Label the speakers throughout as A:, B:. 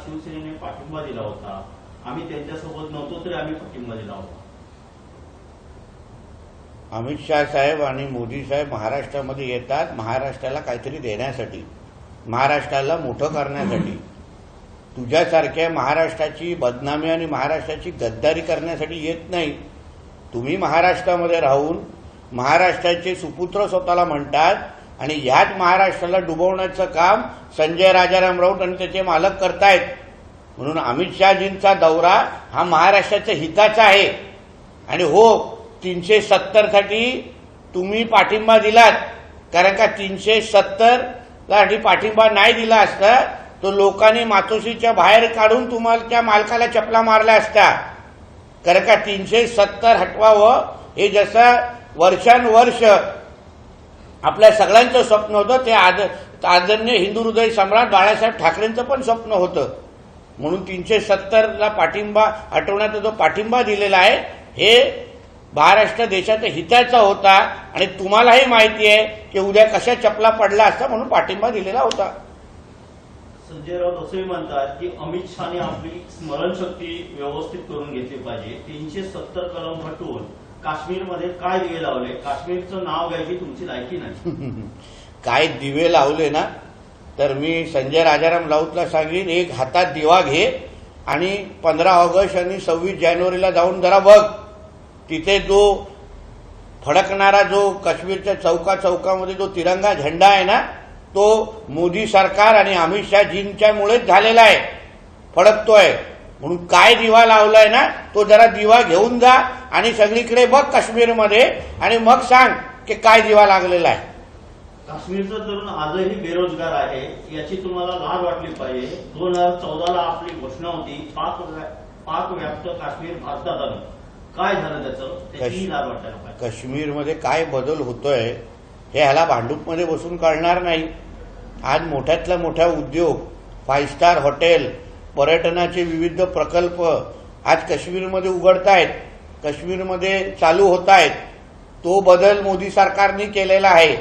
A: शिवसेनेने पाठिंबा दिला होता. आम्ही त्यांच्यासोबत नव्हतो तरी आम्ही पाठिंबा दिला होता.
B: अमित शाह साहेब आणि मोदी साहेब महाराष्ट्रामध्ये येतात महाराष्ट्राला काहीतरी देण्यासाठी, महाराष्ट्राला मोठं करण्यासाठी. तुझ्यासारख्या महाराष्ट्राची बदनामी आणि महाराष्ट्राची गद्दारी करण्यासाठी येत नाही. तुम्ही महाराष्ट्रामध्ये राहून महाराष्ट्राचे सुपुत्र स्वतःला म्हणतात आणि ह्याच महाराष्ट्राला डुबवण्याचं काम संजय राजाराम राऊत आणि त्याचे मालक करतायत. म्हणून अमित शहाजींचा दौरा हा महाराष्ट्राच्या हिताचा आहे. आणि हो, 370 साठी तुम्ही पाठिंबा दिलात, कारण का 370 साठी पाठिंबा नाही दिला असता तो लोकांनी मातोश्रीच्या बाहेर काढून तुम्हाला मालकाला चपला मारल्या असत्या. कारण का 370 हटवावं हे जसं वर्षानुवर्ष आपल्या सगळ्यांचं स्वप्न होतं, ते आदरणीय हिंदू हृदय सम्राट बाळासाहेब ठाकरेंचं पण स्वप्न होतं. म्हणून 370ला पाठिंबा हटवण्याचा जो पाठिंबा दिलेला आहे हे महाराष्ट्र देशाच्या हिताचा होता. आणि तुम्हालाही माहिती आहे की उद्या कशा चपला पडला असता म्हणून पाठिंबा दिलेला होता.
A: संजय राऊत असंही म्हणतात की अमित शहाने आपली स्मरणशक्ती व्यवस्थित करून घेतली पाहिजे. 370 कलम हटवून काश्मीरमध्ये काय दिवे लावले, काश्मीरचं नाव घ्यायची तुमची लायकी नाही.
B: काय दिवे लावले ना, तर मी संजय राजाराम राऊतला सांगेन, एक हातात दिवा घे आणि 15 ऑगस्ट आणि 26 जानेवारीला जाऊन जरा बघ. तिथे जो फडकणारा जो काश्मीरच्या चौकामध्ये जो तिरंगा झेंडा आहे ना, तो मोदी सरकार आणि अमित शहाजींच्यामुळेच झालेला आहे, फडकतोय. म्हणून काय दिवा लावलाय ना, तो जरा दिवा घेऊन जा आणि सगळीकडे बघ काश्मीरमध्ये आणि मग सांग की काय दिवा लागलेला आहे.
A: काश्मीरचा तरुण आजही बेरोजगार आहे, याची तुम्हाला लाज वाटली पाहिजे. 2014ला आपली घोषणा होती पाक व्याप्त काश्मीर भारतात आलं. काय झालं त्याची लाज वाटायला पाहिजे.
B: काश्मीरमध्ये काय बदल होतोय हे ह्याला भांडूपमध्ये बसून कळणार नाही. आज मोठ्यातल्या मोठ्या उद्योग, 5 स्टार हॉटेल, पर्यटनाचे विविध प्रकल्प आज काश्मीरमध्ये उघडतायत, काश्मीरमध्ये चालू होत आहेत. तो बदल मोदी सरकारने केलेला आहे.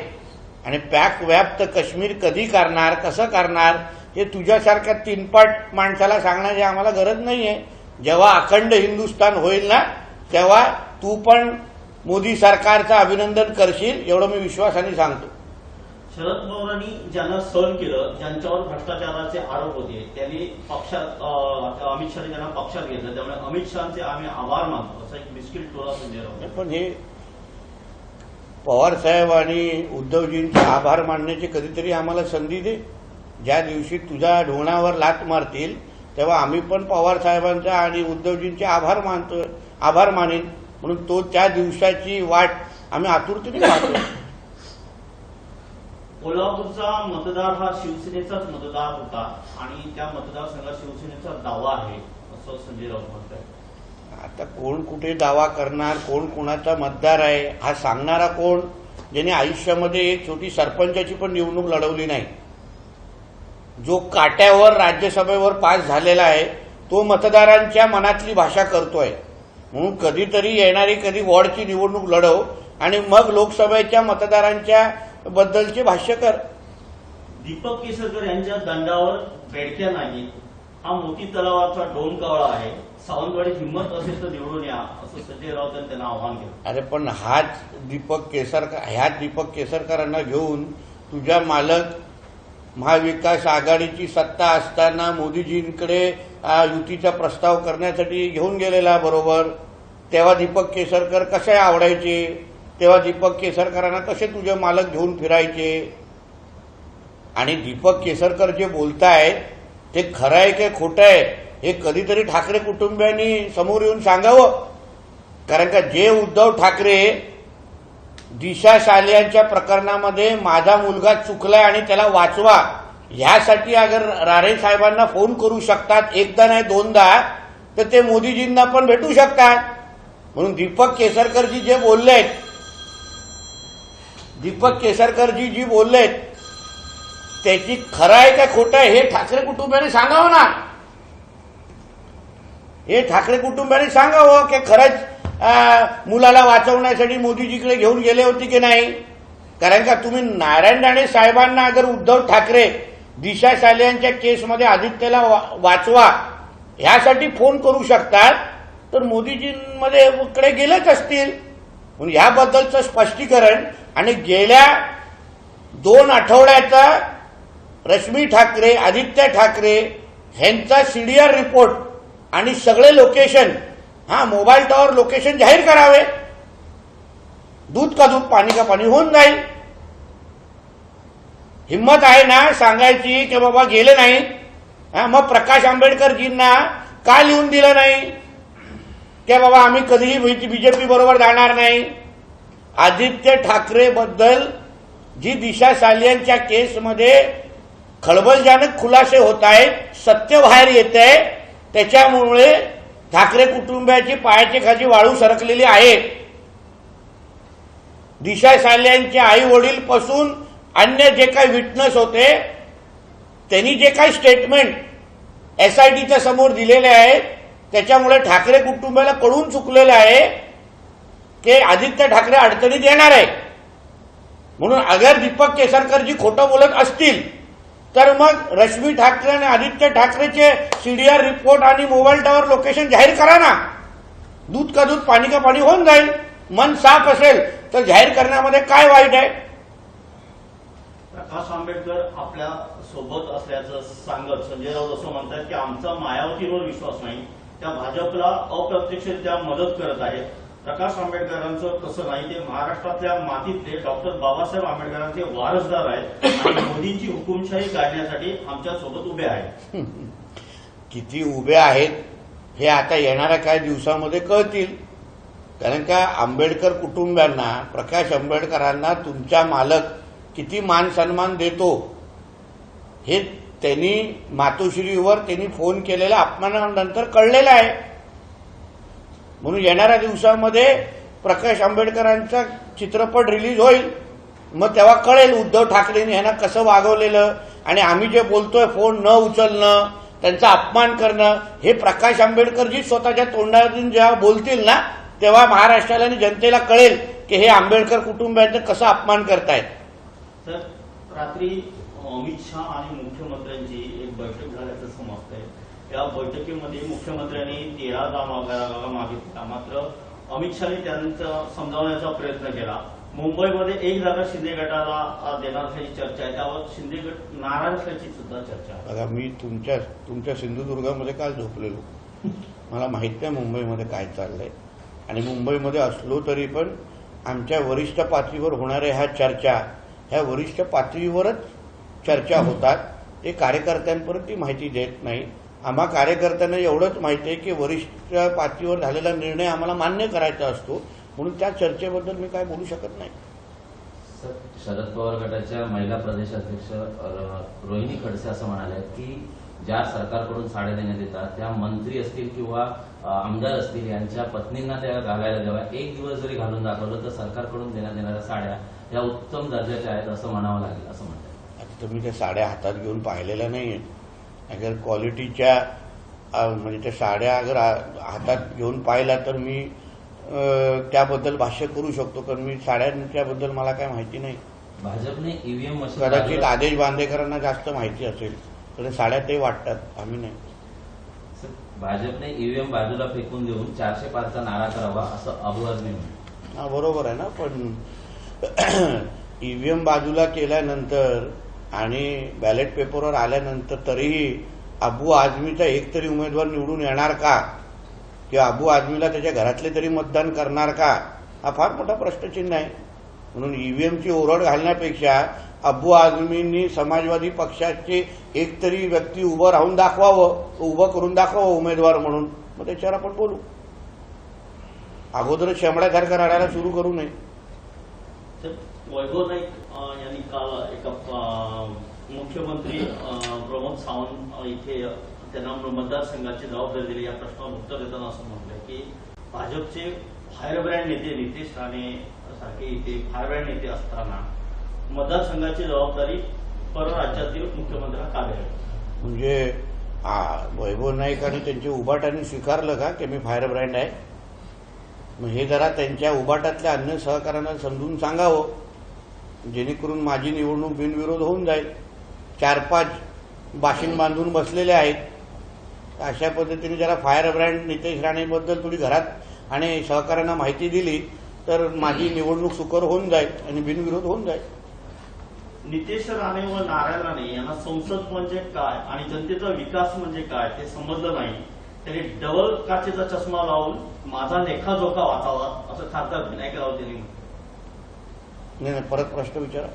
B: आणि पॅक व्याप्त काश्मीर कधी करणार, कसं करणार हे तुझ्यासारख्या तीनपाट माणसाला सांगण्याची आम्हाला गरज नाहीये. जेव्हा अखंड हिंदुस्थान होईल ना, तेव्हा तू पण मोदी सरकारचं अभिनंदन करशील, एवढं मी विश्वासाने सांगतो.
A: शरद पवारांनी ज्यांना सहन केलं, ज्यांच्यावर भ्रष्टाचाराचे आरोप होते, त्यांनी पक्षात अमित शहाने त्यांना पक्षात घेतलं. त्यामुळे अमित शहाचे आम्ही आभार मानतो, असा एक बिस्किट टोला संजय राऊत.
B: पण हे पवार साहेब आणि उद्धवजींचे आभार मानण्याची कधीतरी आम्हाला संधी दे. ज्या दिवशी तुझ्या ढोणावर लात मारतील तेव्हा आम्ही पण पवार साहेबांचा आणि उद्धवजींचे आभार मानेन. म्हणून तो त्या दिवसाची वाट आम्ही आतुरतेने पाहतो.
A: कोल्हापूरचा मतदार हा शिवसेनेचाच मतदार होता आणि त्या मतदारसंघात शिवसेनेचा दावा आहे, असं संजय राऊत म्हणतात.
B: आता कोण कुठे दावा करणार, कोण कोणाचा मतदार आहे हा सांगणारा कोण? ज्याने आयुष्यामध्ये एक छोटी सरपंचाची पण निवडणूक लढवली नाही, जो काट्यावर राज्यसभेवर पास झालेला आहे, तो मतदारांच्या मनातली भाषा करतोय. म्हणून कधीतरी येणारी कधी वॉर्डची निवडणूक लढव आणि मग लोकसभेच्या मतदारांच्या बद्दलचे भाष्य कर.
A: दीपक केसरकर यांच्या दंडावर बेडक्या नाही, हा मोती तलावाचा डोन कावळा आहे. सावंतवाडी हिंमत असेल तर निवडून या, असं संजय राऊतांनी त्यांना आव्हान केलं.
B: अरे पण ह्याच दीपक केसरकरांना घेऊन तुझ्या मालक महाविकास आघाडीची सत्ता असताना मोदीजींकडे युतीचा प्रस्ताव करण्यासाठी घेऊन गेलेला बरोबर. तेव्हा दीपक केसरकर कसे आवडायचे, तेव्हा दीपक केसरकरांना कसे तुझे मालक घेऊन फिरायचे. आणि दीपक केसरकर जे बोलतायत ते खरं आहे की खोटं आहे हे कधीतरी ठाकरे कुटुंबियांनी समोर येऊन सांगावं. कारण का जे उद्धव ठाकरे दिशा सालियांच्या प्रकरणामध्ये माझा मुलगा चुकलाय आणि त्याला वाचवा ह्यासाठी अगर राणे साहेबांना फोन करू शकतात, एकदा नाही दोनदा, तर ते मोदीजींना पण भेटू शकतात. म्हणून दीपक केसरकरजी जे बोललेत, दीपक केसरकरजी जी बोललेत त्याची खरं आहे का खोटं आहे हे ठाकरे कुटुंबियांनी सांगावं ना. हे ठाकरे कुटुंबियांनी सांगावं की खरंच मुलाला वाचवण्यासाठी मोदीजीकडे घेऊन गेले होते की नाही. कारण का तुम्ही नारायण राणे साहेबांना अगर उद्धव ठाकरे दिशा सालियांच्या केसमध्ये आदित्यला वाचवा ह्यासाठी फोन करू शकतात, तर मोदीजींमध्ये कडे गेलेच असतील. म्हणून ह्याबद्दलचं स्पष्टीकरण आणि गेल्या 2 आठवड्याचा रश्मी ठाकरे, आदित्य ठाकरे ह्यांचा सीडीआर रिपोर्ट आणि सगळे लोकेशन, मोबाईल टॉवर लोकेशन जाहीर करावे. दूध का दूध, पाणी का पाणी होऊन जाईल. हिम्मत आहे ना सांगायची की बाबा गेले नाही, मग प्रकाश आंबेडकरजींना का लिहून दिलं नाही की बाबा आम्ही कधीही बीजेपी बरोबर जाणार नाही. आदित्य ठाकरे बद्दल जी दिशा सालियांच्या केसमध्ये खळबळजनक खुलासे होत आहेत, सत्य बाहेर येत आहे, त्याच्यामुळे ठाकरे कुटुंबाची पायाची खाली वाळू सरकलेली आहे. दिशा सालियांचे आई वडील पासून अन्य जे काही विटनेस होते त्यांनी जे काही स्टेटमेंट एसआयटीच्या समोर दिलेले आहेत, त्याच्यामुळे ठाकरे कुटुंबाला कळून चुकलेलं आहे की आदित्य ठाकरे अडचणीत येणार आहे. म्हणून अगर दीपक केसरकरजी खोटं बोलत असतील तर मग रश्मी ठाकरे आणि आदित्य ठाकरेचे सीडीआर रिपोर्ट आणि मोबाईल टॉवर लोकेशन जाहीर करा ना. दूध का दूध, पाणी का पाणी होऊन जाईल. मन साफ असेल तर जाहीर करण्यामध्ये काय वाईट आहे.
A: प्रकाश आंबेडकर आपल्या सोबत असल्याचं सांगत संजय राऊत असं म्हणतात की आमचा मायावतीवर विश्वास नाही, त्या भाजपला अप्रत्यक्षरित्या मदत करत आहेत. प्रकाश आंबेडकरांचं तसं नाही, ते महाराष्ट्रातल्या मातीतले डॉक्टर बाबासाहेब आंबेडकरांचे वारसदार आहेत आणि मोदींची हुकुमशाही काढण्यासाठी आमच्या सोबत उभे आहेत.
B: किती उभे आहेत हे आता येणाऱ्या काही दिवसामध्ये कळतील. कारण का आंबेडकर कुटुंबियांना, प्रकाश आंबेडकरांना तुमचा मालक किती मान सन्मान देतो हे त्यांनी मातोश्रीवर त्यांनी फोन केलेल्या अपमानानंतर कळलेलं आहे. म्हणून येणाऱ्या दिवसामध्ये प्रकाश आंबेडकरांचा चित्रपट रिलीज होईल, मग तेव्हा कळेल उद्धव ठाकरेंनी ह्यांना कसं वागवलेलं. आणि आम्ही जे बोलतोय फोन न उचलणं, त्यांचा अपमान करणं, हे प्रकाश आंबेडकरजी स्वतःच्या तोंडातून जेव्हा बोलतील ना, तेव्हा महाराष्ट्राला आणि जनतेला कळेल की हे आंबेडकर कुटुंबियांचा कसा अपमान करतायत.
A: तर रात्री अमित शहा आणि मुख्यमंत्र्यांची एक बैठक झाल्याचं समजतंय. या बैठकीमध्ये मुख्यमंत्र्यांनी 13 जागा मागितल्या, मात्र अमित शहानी त्यांचा समजावण्याचा प्रयत्न केला. मुंबईमध्ये 1 जागा शिंदे गटाला देणार असल्याची चर्चा आहे, त्यावर शिंदे गट नाराज असल्याची सुद्धा चर्चा आहे.
B: बघा, मी तुमच्या सिंधुदुर्गामध्ये काल झोपलेलो, मला माहित नाही मुंबईमध्ये काय चाललंय. आणि मुंबईमध्ये असलो तरी पण आमच्या वरिष्ठ पातळीवर होणाऱ्या ह्या चर्चा, ह्या वरिष्ठ पातळीवरच चर्चा होतात. ते कार्यकर्त्यांपर्यंत ती माहिती देत नाही. आम्हा कार्यकर्त्यांना एवढंच माहिती आहे की वरिष्ठ पातळीवर झालेला निर्णय आम्हाला मान्य करायचा असतो, म्हणून त्या चर्चेबद्दल मी काय बोलू शकत नाही.
C: शरद पवार गटाच्या महिला प्रदेशाध्यक्ष रोहिणी खडसे असं म्हणाले की ज्या सरकारकडून साड्या देण्यात येतात त्या मंत्री असतील किंवा आमदार असतील यांच्या पत्नींना त्या घालायला द्याव्या. 1 दिवस जरी घालून दाखवलं तर सरकारकडून देण्यात येणाऱ्या साड्या या उत्तम दर्जाच्या आहेत असं म्हणावं लागेल असं म्हणतात.
B: आता तुम्ही त्या साड्या हातात घेऊन पाहिलेल्या नाहीये. अगर क्वालिटीच्या म्हणजे त्या साड्या अगर हातात घेऊन पाहिल्या तर मी त्याबद्दल भाष्य करू शकतो, कारण मी साड्यांच्याबद्दल मला काय माहिती नाही.
C: भाजपने ईव्हीएम मशीन
B: कदाचित आदेश बांदेकरांना जास्त माहिती असेल, तर साड्या ते वाटतात, आम्ही नाही.
C: भाजपने ईव्हीएम बाजूला फेकून देऊन 405चा नारा करावा असं अबू आझमी म्हणतात.
B: हा, बरोबर आहे ना, पण ईव्हीएम बाजूला केल्यानंतर आणि बॅलेट पेपरवर आल्यानंतर तरीही अबू आझमीचा एक तरी उमेदवार निवडून येणार का, किंवा अबू आझमीला त्याच्या घरातले तरी मतदान करणार का, हा फार मोठा प्रश्नचिन्ह आहे. म्हणून ईव्हीएमची ओरड घालण्यापेक्षा अबू आझमींनी समाजवादी पक्षाचे एक तरी व्यक्ती उभं राहून दाखवावं, उभं करून दाखवावं उमेदवार म्हणून, मग त्याच्यावर आपण बोलू. अगोदरच शेंबड्यासारखं रडायला सुरू करू नये.
A: वैभव नाईक यांनी काल एका मुख्यमंत्री प्रमोद सावंत इथे त्यांना मतदारसंघाची जबाबदारी दिली. या प्रश्नावर उत्तर देताना असं म्हटलंय की भाजपचे फायरब्रँड नेते नितेश राणे सारखे इथे फायरब्रँड नेते असताना मतदारसंघाची जबाबदारी परराज्यातील मुख्यमंत्र्यांना का द्यावी.
B: म्हणजे वैभव नाईक आणि त्यांच्या उभाटाने स्वीकारलं का की मी फायरब्रँड आहे. मग हे जरा त्यांच्या उभाटातल्या अन्य सहकाऱ्यांना समजून सांगावं, जेणेकरून माझी निवडणूक बिनविरोध होऊन जाईल. 4-5 बाशिंग बांधून बसलेले आहेत। अशा पद्धतीने जरा फायर ब्रँड नितेश राणेबद्दल थोडी घरात आणि सहकाऱ्यांना माहिती दिली तर माझी निवडणूक सुकर होऊन जाईल आणि बिनविरोध होऊन जाईल।
A: नितेश राणे व नारायण राणे यांना संसद म्हणजे काय आणि जनतेचा विकास म्हणजे काय ते समजलं नाही। त्यांनी डबल काचेचा चष्मा लावून माझा लेखाजोखा वाचावा असं खासदार विनायक राऊत यांनी म्हटलं।
B: नाही, परत प्रश्न विचारा।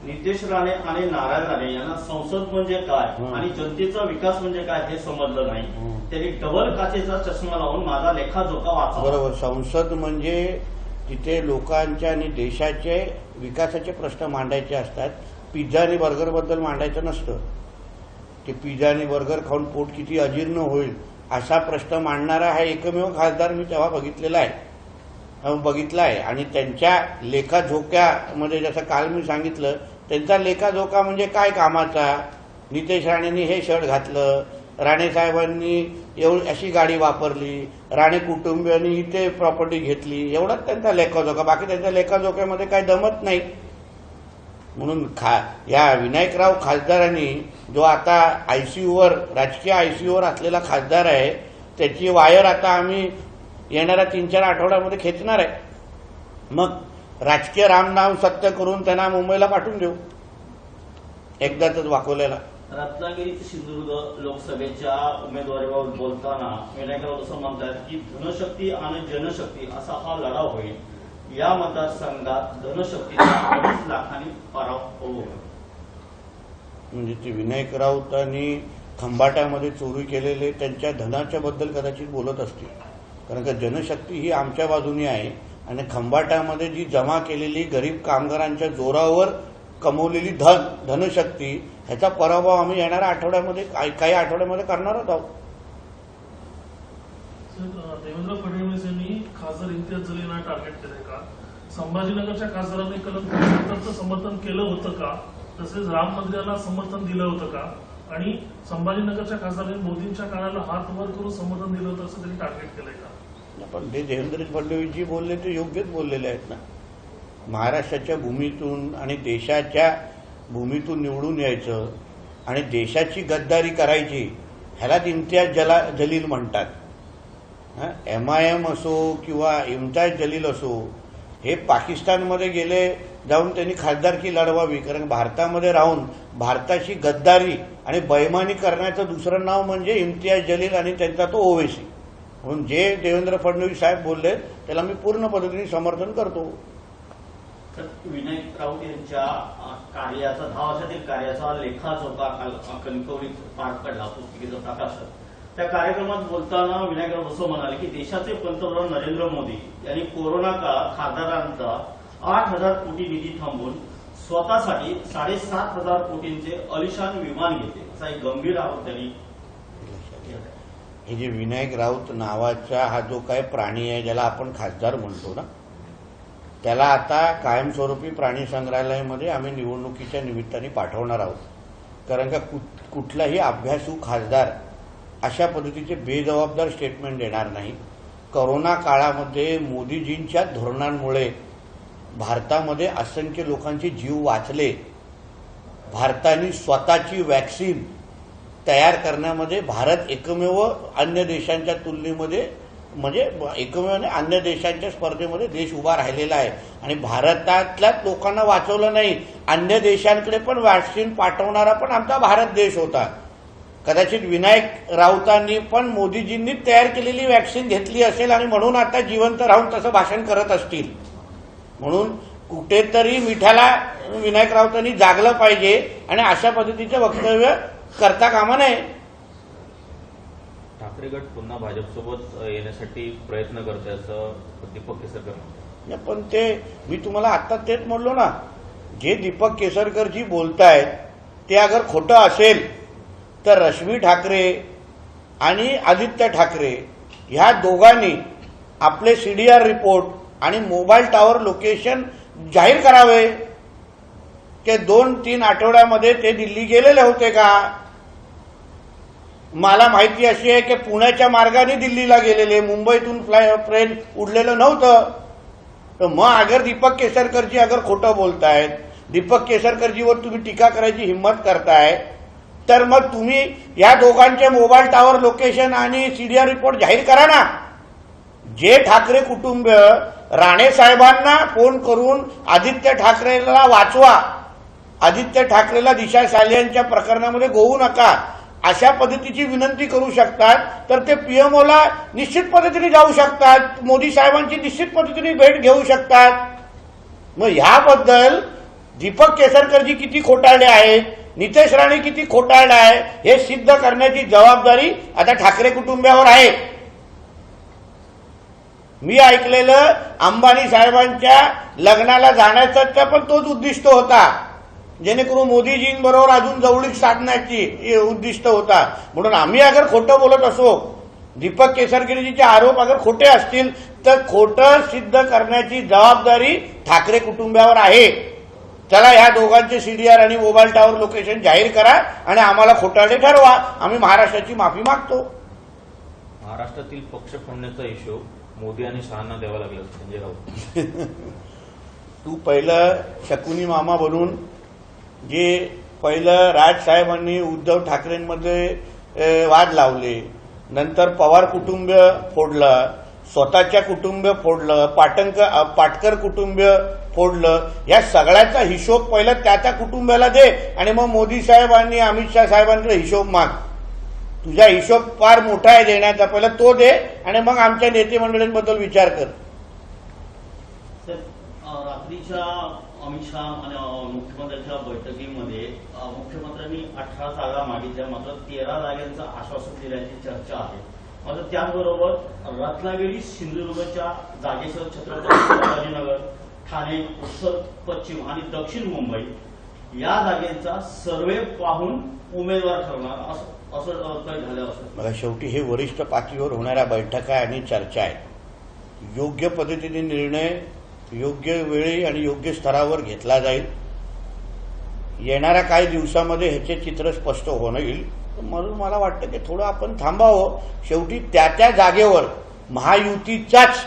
A: नितेश राणे आणि नारायण राणे यांना संसद म्हणजे काय आणि जनतेचा विकास म्हणजे काय हे समजलं नाही। त्यांनी डबल काचेचा चष्मा लावून माझा लेखाजोखा वाचावा।
B: बरोबर, संसद म्हणजे तिथे लोकांच्या आणि देशाचे विकासाचे प्रश्न मांडायचे असतात। पिझ्झा आणि बर्गरबद्दल मांडायचं नसतं की पिझ्झा आणि बर्गर खाऊन पोट किती अजीर्ण होईल असा प्रश्न मांडणारा हा एकमेव खासदार मी तेव्हा बघितला आहे। आणि त्यांच्या लेखाजोख्यामध्ये जसं काल मी सांगितलं, त्यांचा लेखाजोखा म्हणजे काय कामाचा, नितेश राणेंनी हे शर्ट घातलं, राणे साहेबांनी अशी गाडी वापरली, राणे कुटुंबियांनी इथे प्रॉपर्टी घेतली, एवढाच त्यांचा लेखाजोखा, बाकी त्यांच्या लेखाजोख्यामध्ये काही दमत नाही। म्हणून या विनायकराव खासदारांनी जो आता आयसीयूवर राजकीय आयसीयूवर असलेला खासदार आहे त्याची वायर आता आम्ही येणाऱ्या 3-4 आठवड्यामध्ये खेचणार आहे। मग राजकीय रामनाम सत्य करून त्यांना मुंबईला पाठवून देऊ एकदाच वाकवलेला।
A: रत्नागिरी ते सिंधुदुर्ग लोकसभेच्या उमेदवारीबाबत बोलताना विनायक राऊत असं म्हणतात की धनशक्ती आणि जनशक्ती असा हा लढा होईल। या मतदारसंघात धनशक्तीचा 2.5 लाखांनी पराभव होईल।
B: म्हणजे ते विनायक राऊतांनी खंबाट्यामध्ये चोरी केलेले त्यांच्या धनाच्या बद्दल कदाचित बोलत असतील, कारण का जनशक्ती ही आमच्या बाजूने आहे आणि खंबाट्यामध्ये जी जमा केलेली गरीब कामगारांच्या जोरावर कमवलेली धनशक्ती ह्याचा पराभव आम्ही येणाऱ्या आठवड्यामध्ये काही आठवड्यामध्ये करणारच आहोत।
D: देवेंद्र फडणवीस यांनी खासदार इम्तियाज जलीलला टार्गेट केलंय का? संभाजीनगरच्या खासदारांनी कलम 75चं समर्थन केलं होतं का? तसेच राम मंदिराला समर्थन दिलं होतं का? आणि संभाजीनगरच्या खासदारांनी मोदींच्या काळाला हात वर करून समर्थन दिलं होतं असं त्यांनी टार्गेट केलंय का?
B: पण ते देवेंद्र फडणवीसजी बोलले ते योग्यच बोललेले आहेत ना। महाराष्ट्राच्या भूमीतून आणि देशाच्या भूमीतून निवडून यायचं आणि देशाची गद्दारी करायची ह्यालाच इम्तियाज जलील म्हणतात। MIM असो किंवा इम्तियाज जलील असो, हे पाकिस्तानमध्ये गेले जाऊन त्यांनी खासदारकी लढवावी, कारण भारतामध्ये राहून भारताची गद्दारी आणि बैमानी करण्याचं दुसरं नाव म्हणजे इम्तियाज जलील आणि त्यांचा तो ओवेसी। म्हणून जे देवेंद्र फडणवीस साहेब बोलले त्याला मी पूर्ण पद्धतीने समर्थन करतो।
A: तर विनायक राऊत यांच्या कार्याचा 10 वर्षातील कार्याचा लेखाजोखा कणकवलीत पार पडला, पुस्तिकेचं प्रकाशन। त्या कार्यक्रमात बोलताना विनायक राऊत असं म्हणाले की देशाचे पंतप्रधान नरेंद्र मोदी यांनी कोरोना काळात खासदारांचा 8,000 कोटी निधी थांबवून स्वतःसाठी 7,500 कोटींचे अलिशान विमान घेतले, असा एक गंभीर आरोप त्यांनी।
B: हे जे विनायक राऊत नावाचा हा जो काय प्राणी आहे ज्याला आपण खासदार म्हणतो ना, त्याला आता कायमस्वरूपी प्राणी संग्रहालयामध्ये आम्ही निवडणुकीच्या निमित्ताने पाठवणार आहोत। कारण का कुठलाही अभ्यासू खासदार अशा पद्धतीचे बेजबाबदार स्टेटमेंट देणार नाही। कोरोना काळामध्ये मोदीजींच्या धोरणांमुळे भारतामध्ये असंख्य लोकांचे जीव वाचले। भारताने स्वतःची वॅक्सिन तयार करण्यामध्ये भारत एकमेव अन्य देशांच्या तुलनेमध्ये म्हणजे एकमेव अन्य देशांच्या स्पर्धेमध्ये देश उभा राहिलेला आहे आणि भारतातल्याच लोकांना वाचवलं नाही, अन्य देशांकडे पण वॅक्सिन पाठवणारा पण आमचा भारत देश होता। कदाचित विनायक राऊतांनी पण मोदीजींनी तयार केलेली वॅक्सिन घेतली असेल आणि म्हणून आता जिवंत राहून तसं भाषण करत असतील। म्हणून कुठेतरी मिठाला विनायक राऊतांनी जागलं पाहिजे आणि अशा पद्धतीचं वक्तव्य करता कामा नये।
E: ठाकरे गट पुन्हा भाजपसोबत येण्यासाठी प्रयत्न करते असं दीपक केसरकर म्हणतात।
B: पण ते मी तुम्हाला आता तेच म्हणलो ना, जे दीपक केसरकरजी बोलतायत ते अगर खोटं असेल तर रश्मी ठाकरे आणि आदित्य ठाकरे ह्या दोघांनी आपले CDR रिपोर्ट आणि मोबाईल टॉवर लोकेशन जाहीर करावे की 2-3 आठवड्यामध्ये ते दिल्ली गेलेले होते का? मला माहिती अशी आहे की पुण्याच्या मार्गाने दिल्लीला गेलेले, मुंबईतून ट्रेन उडलेलं नव्हतं। तर मग अगर दीपक केसरकरजी अगर खोटं बोलतायत, दीपक केसरकरजीवर तुम्ही टीका करायची हिंमत करताय, तर मग तुम्ही या दोघांचे मोबाईल टावर लोकेशन आणि सीडीआर रिपोर्ट जाहीर करा ना. जे ठाकरे कुटुंब राणे साहेबांना फोन करून आदित्य ठाकरेला वाचवा, आदित्य ठाकरेला दिशा सालियांच्या प्रकरणामध्ये गोवू नका, अशा पद्धतीची विनंती करू शकतात, तर ते पीएमओला निश्चित पद्धतीने जाऊ शकतात, मोदी साहेबांची निश्चित पद्धतीने भेट घेऊ शकतात. मग ह्याबद्दल दीपक केसरकरजी किती खोटारडे आहेत, नितेश राणे किती खोटारडे आहे, हे सिद्ध करण्याची जबाबदारी आता ठाकरे कुटुंबावर आहे. मी ऐकलेलं अंबानी साहेबांच्या लग्नाला जाण्याचा पण तोच उद्दिष्ट होता, जेणेकरून मोदीजींबरोबर अजून जवळीक साधण्याची उद्दिष्ट होता. म्हणून आम्ही अगर खोटं बोलत असो, दीपक केसरकरजीचे आरोप अगर खोटे असतील, तर खोटं सिद्ध करण्याची जबाबदारी ठाकरे कुटुंबावर आहे. चला ह्या दोघांचे सीडीआर आणि मोबाईल टावर लोकेशन जाहीर करा आणि आम्हाला खोटारडे ठरवा. आम्ही महाराष्ट्राची माफी मागतो.
E: महाराष्ट्रातील पक्ष फोडण्याचा इश्यू मोदी आणि शहांना द्यावा लागला संजय राऊत.
B: तू पहिलं शकुनी मामा बनून जे पहिलं राजसाहेबांनी उद्धव ठाकरेंमध्ये वाद लावले, नंतर पवार कुटुंब फोडलं, स्वतःच्या कुटुंब फोडलं, पाटकर कुटुंब फोडलं, या सगळ्याचा हिशोब पहिला त्या कुटुंबाला दे आणि मग मोदी साहेब आणि अमित शाह साहेबांकडे हिशोब माग. तुझा हिशोब फार मोठा आहे देण्याचा, पहिला तो दे आणि मग आमच्या नेते मंडळींबद्दल विचार कर.
A: रात्रीच्या अमित शहा आणि मुख्यमंत्र्यांच्या बैठकीमध्ये मुख्यमंत्र्यांनी 18 जागा मागितल्या, मात्र 13 जागांचं आश्वासन दिल्याची चर्चा आहे. मात्र त्याचबरोबर रत्नागिरी सिंधुदुर्गच्या जागेसह छत्रपती संभाजीनगर, ठाणे, उत्तर पश्चिम आणि दक्षिण मुंबई या जागेचा सर्वे पाहून उमेदवार ठरणार असं काही झालं असं.
B: मला शेवटी हे वरिष्ठ पातळीवर होणाऱ्या बैठका आणि चर्चा आहे. योग्य पद्धतीने निर्णय योग्य वेळी आणि योग्य स्तरावर घेतला जाईल. येणाऱ्या काही दिवसामध्ये ह्याचे चित्र स्पष्ट होईल. म्हणून मला वाटतं की थोडं आपण थांबावं. शेवटी त्या जागेवर महायुतीचाच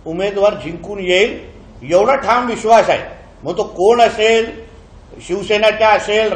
B: उमेदवार जिंकून येईल एवढा ठाम विश्वास आहे. मग तो कोण असेल, शिवसेनेचा असेल,